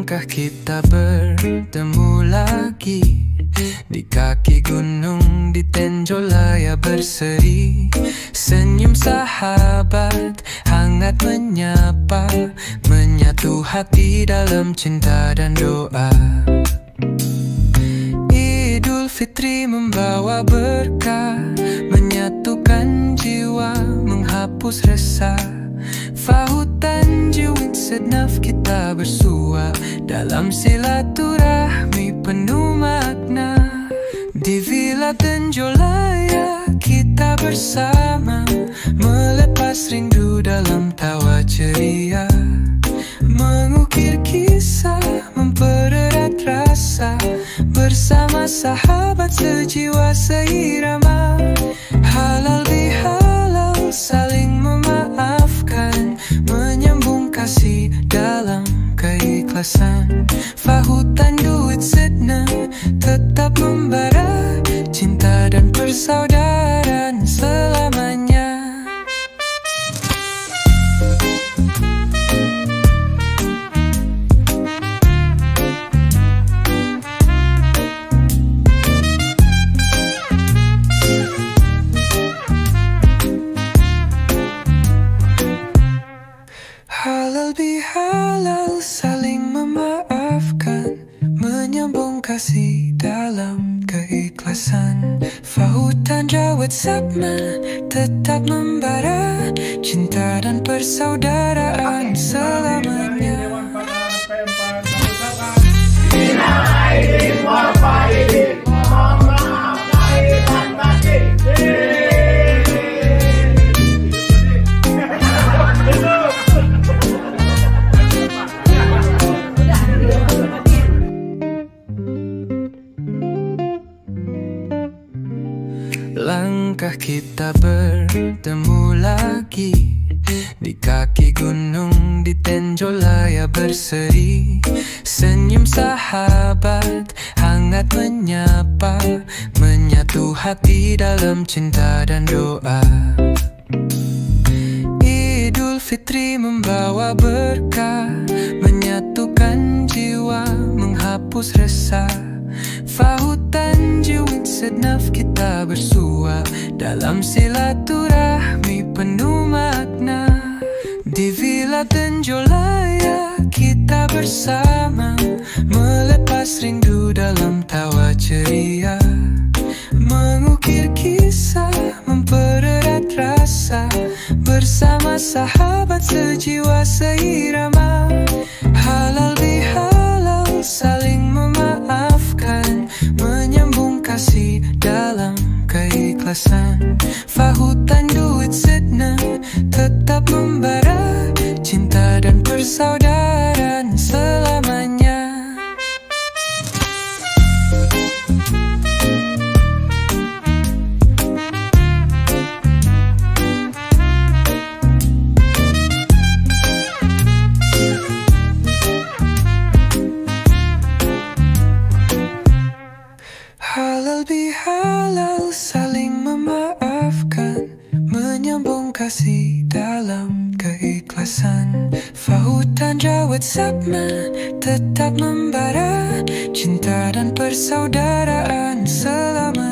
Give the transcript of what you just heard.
Langkah kita bertemu lagi di kaki gunung, di Tenjolaya berseri. Senyum sahabat hangat menyapa, menyatu hati dalam cinta dan doa. Idul Fitri membawa berkah, menyatukan jiwa, menghapus resah. Fahutan jiwit sednaf kita bersua dalam silaturahmi penuh makna. Di Villa Tenjolaya kita bersama, melepas rindu dalam tawa ceria. Mengukir kisah, mempererat rasa, bersama sahabat sejiwa seirama. Halal bihalal saling memaafkan, menyambung kasih dalam keikhlasan. Fahutan duit sedna tetap membara, cinta dan persaudaraan selamanya. Halal bihalal saling memaafkan, menyambung kasih dalam keikhlasan. Fahutan jawet sabma tetap membara, cinta dan persaudaraan selamanya. Langkah kita bertemu lagi di kaki gunung, di Tenjolaya berseri. Senyum sahabat hangat menyapa, menyatu hati dalam cinta dan doa. Idul Fitri membawa berkah, menyatukan jiwa, menghapus resah. Fahutan jiwit sednaf kita bersua dalam silaturahmi penuh makna. Di Villa Tenjolaya kita bersama, melepas rindu dalam tawa ceria. Mengukir kisah, mempererat rasa, bersama sahabat sejiwa seirama. Halal bihalal saling memaafkan, menyambung kasih dalam keikhlasan. Fahutan duit sedna tetap membara, cinta dan persaudaraan selamanya. Halal bihalal saling memaafkan, menyambung kasih dalam keikhlasan. Fahutan jawet sabma tetap membara, cinta dan persaudaraan selamanya.